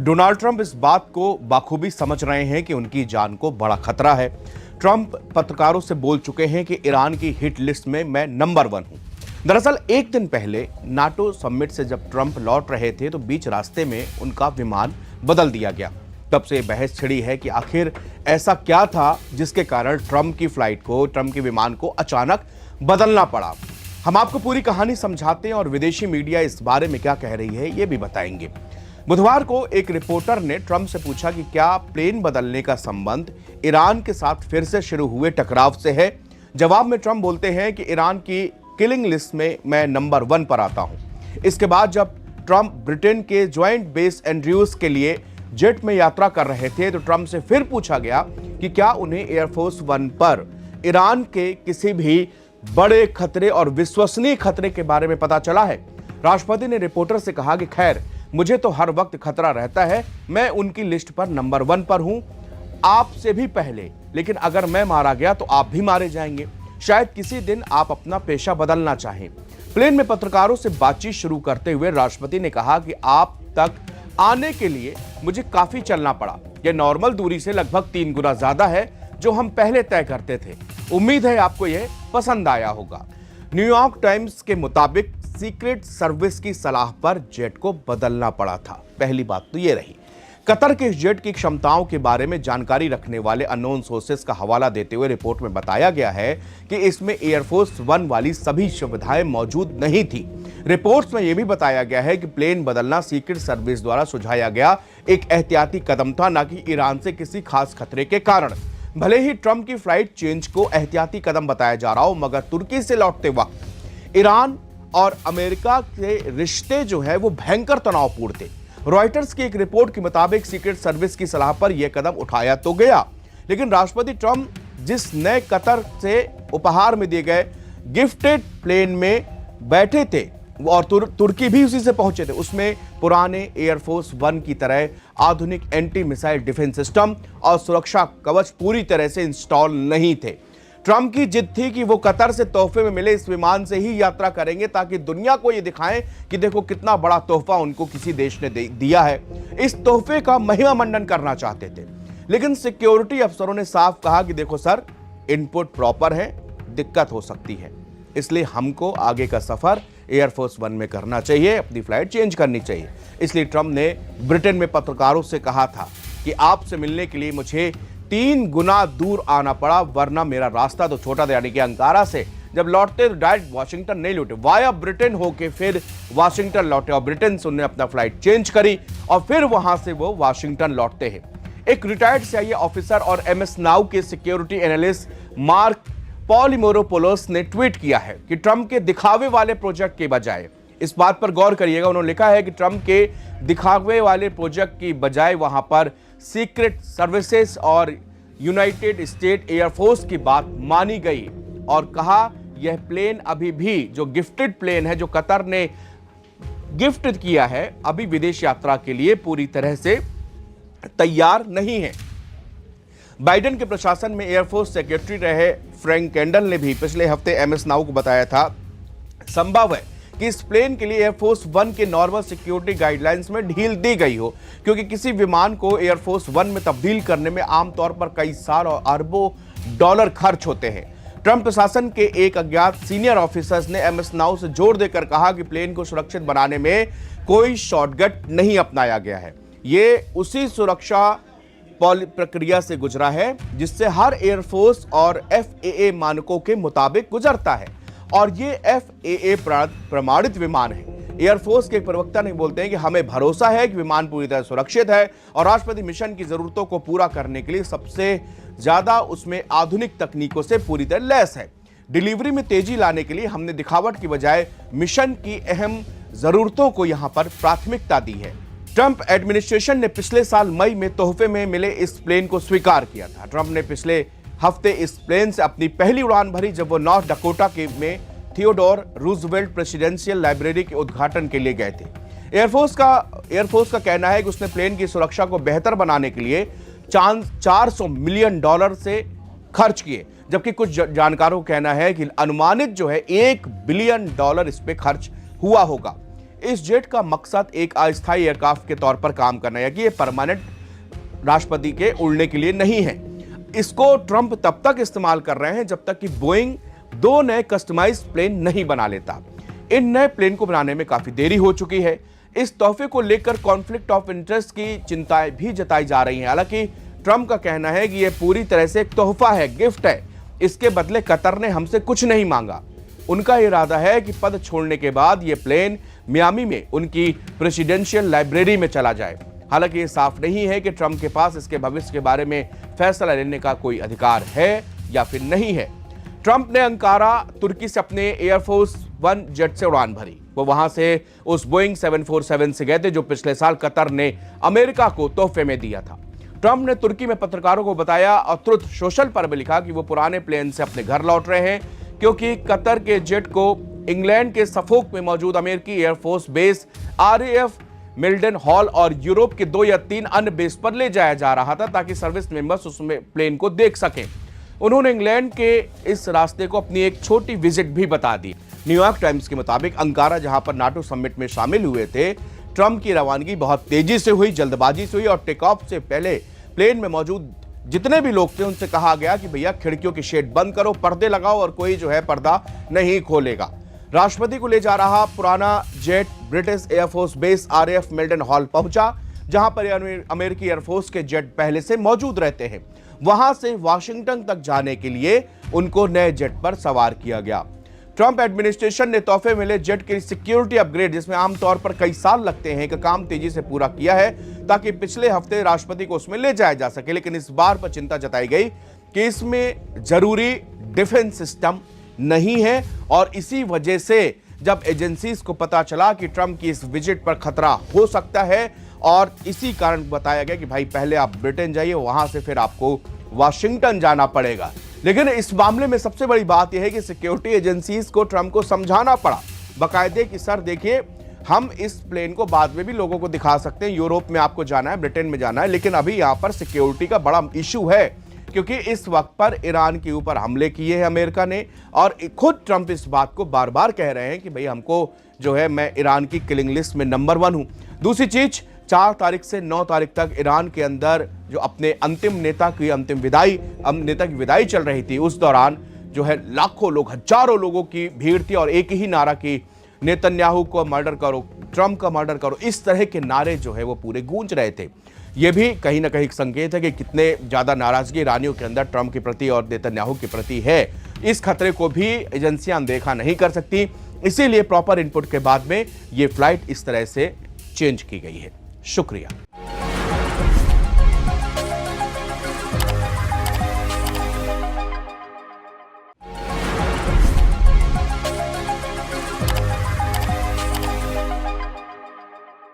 Donald Trump इस बात को बाखूबी समझ रहे हैं कि उनकी जान को बड़ा खतरा है। ट्रंप पत्रकारों से बोल चुके हैं कि ईरान की हिट लिस्ट में मैं नंबर 1 हूं। दरअसल एक दिन पहले नाटो समिट से जब ट्रंप लौट रहे थे तो बीच रास्ते में उनका विमान बदल दिया गया। तब से बहस छिड़ी है कि आखिर ऐसा क्या था जिसके कारण ट्रंप के विमान को अचानक बदलना पड़ा। हम आपको पूरी कहानी समझाते हैं और विदेशी मीडिया इस बारे में क्या कह रही है ये भी बताएंगे। बुधवार को एक रिपोर्टर ने ट्रंप से पूछा कि क्या प्लेन बदलने का संबंध ईरान के साथ फिर से शुरू हुए टकराव से है। जवाब में ट्रंप बोलते हैं कि ईरान की किलिंग लिस्ट में मैं नंबर 1 पर आता हूं। इसके बाद जब ट्रंप ब्रिटेन के ज्वाइंट बेस एंड्रयूज के लिए जेट में यात्रा कर रहे थे तो ट्रंप से फिर पूछा गया कि क्या उन्हें एयरफोर्स 1 पर ईरान के किसी भी बड़े खतरे और विश्वसनीय खतरे के बारे में पता चला है। राष्ट्रपति ने रिपोर्टर से कहा कि खैर मुझे तो हर वक्त खतरा रहता है, मैं उनकी लिस्ट पर नंबर 1 पर हूं, आपसे भी पहले, लेकिन अगर मैं मारा गया तो आप भी मारे जाएंगे। शायद किसी दिन आप अपना पेशा बदलना चाहें। प्लेन में पत्रकारों से बातचीत शुरू करते हुए राष्ट्रपति ने कहा कि आप तक आने के लिए मुझे काफी चलना पड़ा। यह नॉर्मल दूरी से लगभग 3 गुना ज्यादा है जो हम पहले तय करते थे। उम्मीद है आपको यह पसंद आया होगा। न्यूयॉर्क टाइम्स के मुताबिक सीक्रेट सर्विस की सलाह पर जेट को बदलना पड़ा था। पहली बात तो यह रही। कतर के जेट की क्षमताओं के बारे में जानकारी रखने वाले अननोन सोर्सेस का हवाला देते हुए रिपोर्ट में बताया गया है कि इसमें एयरफोर्स 1 वाली सभी सुविधाएं मौजूद नहीं थी। रिपोर्ट्स में यह भी बताया गया है कि प्लेन बदलना सीक्रेट सर्विस द्वारा सुझाया गया एक एहतियाती कदम था, न कि ईरान से किसी खास खतरे के कारण। भले ही ट्रंप की फ्लाइट चेंज को एहतियाती कदम बताया जा रहा हो, मगर तुर्की से लौटते वक्त ईरान और अमेरिका के रिश्ते जो है वो भयंकर तनावपूर्ण थे। रॉयटर्स की एक रिपोर्ट के मुताबिक सीक्रेट सर्विस की सलाह पर यह कदम उठाया तो गया, लेकिन राष्ट्रपति ट्रंप जिस नए कतर से उपहार में दिए गए गिफ्टेड प्लेन में बैठे थे और तुर्की भी उसी से पहुंचे थे, उसमें पुराने एयरफोर्स 1 की तरह आधुनिक एंटी मिसाइल डिफेंस सिस्टम और सुरक्षा कवच पूरी तरह से इंस्टॉल नहीं थे। ट्रंप की जिद थी कि वो कतर से तोहफे में मिले इस विमान से ही यात्रा करेंगे ताकि दुनिया को ये दिखाएं कि देखो कितना बड़ा तोहफा उनको किसी देश ने दिया है। इस तोहफे का महिमा मंडन करना चाहते थे, लेकिन सिक्योरिटी अफसरों ने साफ कहा कि देखो सर, इनपुट प्रॉपर है, दिक्कत हो सकती है, इसलिए हमको आगे का सफर एयरफोर्स 1 में करना चाहिए, अपनी फ्लाइट चेंज करनी चाहिए। इसलिए ट्रंप ने ब्रिटेन में पत्रकारों से कहा था कि आपसे मिलने के लिए मुझे 3 गुना दूर आना पड़ा, वरना मेरा रास्ता तो छोटा था। यानी कि अंकारा से जब लौटते तो डायरेक्ट वाशिंगटन नहीं लौटे, वाया ब्रिटेन होके फिर वाशिंगटन लौटे और ब्रिटेन से उन्होंने अपना फ्लाइट चेंज करी और फिर वहां से वो वाशिंगटन लौटते हैं। एक रिटायर्ड CIA ऑफिसर और MS नाउ के सिक्योरिटी एनालिस्ट मार्क पॉलिमोरोपोलोस ने ट्वीट किया है कि ट्रंप के दिखावे वाले प्रोजेक्ट के बजाय, इस बात पर गौर करिएगा, उन्होंने लिखा है कि ट्रंप के दिखावे वाले प्रोजेक्ट की बजाय वहां पर सीक्रेट सर्विसेज और यूनाइटेड स्टेट एयरफोर्स की बात मानी गई और कहा यह प्लेन अभी भी जो गिफ्टेड प्लेन है जो कतर ने गिफ्ट किया है, अभी विदेश यात्रा के लिए पूरी तरह से तैयार नहीं है। बाइडेन के प्रशासन में एयरफोर्स सेक्रेटरी रहे फ्रैंक कैंडल ने भी पिछले हफ्ते MS नाउ को बताया था संभव है कि इस प्लेन के लिए एयरफोर्स 1 के नॉर्मल सिक्योरिटी गाइडलाइंस में ढील दी गई हो, क्योंकि किसी विमान को एयरफोर्स 1 में तब्दील करने में आमतौर पर कई साल और अरबों डॉलर खर्च होते हैं। ट्रंप प्रशासन के एक अज्ञात सीनियर ऑफिसर्स ने MS नाउ से जोर देकर कहा कि प्लेन को सुरक्षित बनाने में कोई शॉर्टकट नहीं अपनाया गया है। ये उसी सुरक्षा प्रक्रिया से गुजरा है जिससे हर एयरफोर्स और FAA मानकों के मुताबिक गुजरता है और ये FAA प्रमाणित विमान है। एयरफोर्स के एक प्रवक्ता ने बोलते हैं कि हमें भरोसा है कि विमान पूरी तरह सुरक्षित है और राष्ट्रपति मिशन की जरूरतों को पूरा करने के लिए सबसे ज्यादा उसमें आधुनिक तकनीकों से पूरी तरह लैस है। डिलीवरी में तेजी लाने के लिए हमने दिखावट की बजाय मिशन की अहम जरूरतों को यहां पर प्राथमिकता दी है। ट्रंप एडमिनिस्ट्रेशन ने पिछले साल मई में तोहफे में मिले इस प्लेन को स्वीकार किया था। ट्रंप ने पिछले हफ्ते इस प्लेन से अपनी पहली उड़ान भरी जब वो नॉर्थ डकोटा में थियोडोर रूजवेल्ट प्रेसिडेंशियल लाइब्रेरी के उद्घाटन के लिए गए थे। एयरफोर्स का कहना है कि उसने प्लेन की सुरक्षा को बेहतर बनाने के लिए $400 मिलियन से खर्च किए, जबकि कुछ जानकारों का कहना है कि अनुमानित जो है $1 बिलियन इस पे खर्च हुआ होगा। इस जेट का मकसद एक अस्थायी एयरक्राफ्ट के तौर पर काम करना है कि ये परमानेंट राष्ट्रपति के उड़ने के लिए नहीं है। इसको ट्रंप तब तक इस्तेमाल कर रहे हैं जब तक कि बोइंग 2 नए कस्टमाइज प्लेन नहीं बना लेता। इन नए प्लेन को बनाने में काफी देरी हो चुकी है। इस तोहफे को लेकर कॉन्फ्लिक्ट ऑफ इंटरेस्ट की चिंताएं भी जताई जा रही हैं। हालांकि ट्रंप का कहना है कि यह पूरी तरह से एक तोहफा है, गिफ्ट है। इसके बदले कतर ने हमसे कुछ नहीं मांगा। उनका इरादा है कि पद छोड़ने के बाद यह प्लेन मियामी में उनकी प्रेसिडेंशियल लाइब्रेरी में चला जाए। हालांकि ये साफ नहीं है कि ट्रंप के पास इसके भविष्य के बारे में फैसला लेने का कोई अधिकार है या फिर नहीं है। ट्रंप ने अंकारा, तुर्की से अपने एयरफोर्स 1 जेट से उड़ान भरी। वो वहां से उस बोइंग 747 से गए थे जो पिछले साल कतर ने अमेरिका को तोहफे में दिया था। ट्रंप ने तुर्की में पत्रकारों को बताया और ट्रुथ सोशल पर भी लिखा कि वो पुराने प्लेन से अपने घर लौट रहे हैं क्योंकि कतर के जेट को इंग्लैंड के सफोक में मौजूद अमेरिकी एयरफोर्स बेस RAF मिल्डन हॉल और यूरोप के 2 या 3 अन्य बेस पर ले जाया जा रहा था ताकि सर्विस मेंबर्स उसमें प्लेन को देख सकें। उन्होंने इंग्लैंड के इस रास्ते को अपनी एक छोटी विजिट भी बता दी। न्यूयॉर्क टाइम्स के मुताबिक अंकारा, जहां पर नाटो समिट में शामिल हुए थे, ट्रंप की रवानगी बहुत तेजी से हुई, जल्दबाजी से हुई और टेक ऑफ से पहले प्लेन में मौजूद जितने भी लोग थे उनसे कहा गया कि भैया खिड़कियों की शेड बंद करो, पर्दे लगाओ और कोई जो है पर्दा नहीं खोलेगा। राष्ट्रपति को ले जा रहा पुराना जेट ब्रिटिश एयरफोर्स बेस RAF मिल्डन हॉल पहुंचा, जहां पर अमेरिकी एयरफोर्स के जेट पहले से मौजूद रहते हैं। वहां से वाशिंगटन तक जाने के लिए उनको नए जेट पर सवार किया गया। ट्रंप एडमिनिस्ट्रेशन ने तोहफे मिले जेट की सिक्योरिटी अपग्रेड, जिसमें आमतौर पर कई साल लगते हैं, का काम तेजी से पूरा किया है ताकि पिछले हफ्ते राष्ट्रपति को उसमें ले जाया जा सके। लेकिन इस बार पर चिंता जताई गई कि इसमें जरूरी डिफेंस सिस्टम नहीं है और इसी वजह से जब एजेंसीज को पता चला कि ट्रंप की इस विजिट पर खतरा हो सकता है और इसी कारण बताया गया कि भाई पहले आप ब्रिटेन जाइए, वहां से फिर आपको वाशिंगटन जाना पड़ेगा। लेकिन इस मामले में सबसे बड़ी बात यह है कि सिक्योरिटी एजेंसीज को ट्रंप को समझाना पड़ा बाकायदे कि सर देखिए, हम इस प्लेन को बाद में भी लोगों को दिखा सकते हैं, यूरोप में आपको जाना है, ब्रिटेन में जाना है, लेकिन अभी यहां पर सिक्योरिटी का बड़ा इशू है क्योंकि इस वक्त पर ईरान के ऊपर हमले किए हैं अमेरिका ने और खुद ट्रंप इस बात को बार बार कह रहे हैं कि भाई हमको जो है, मैं ईरान की किलिंग लिस्ट में नंबर 1 हूं। दूसरी चीज, 4 तारीख से 9 तारीख तक ईरान के अंदर जो अपने अंतिम नेता की विदाई चल रही थी, उस दौरान जो है लाखों लोग, हजारों लोगों की भीड़ थी और एक ही नारा की, नेतन्याहू को मर्डर करो, ट्रंप का मर्डर करो। इस तरह के नारे जो है वो पूरे गूंज रहे थे। ये भी कहीं ना कहीं एक संकेत है कि कितने ज्यादा नाराजगी ईरानियों के अंदर ट्रंप के प्रति और नेतन्याहू के प्रति है। इस खतरे को भी एजेंसियां अनदेखा नहीं कर सकती, इसीलिए प्रॉपर इनपुट के बाद में ये फ्लाइट इस तरह से चेंज की गई है। शुक्रिया।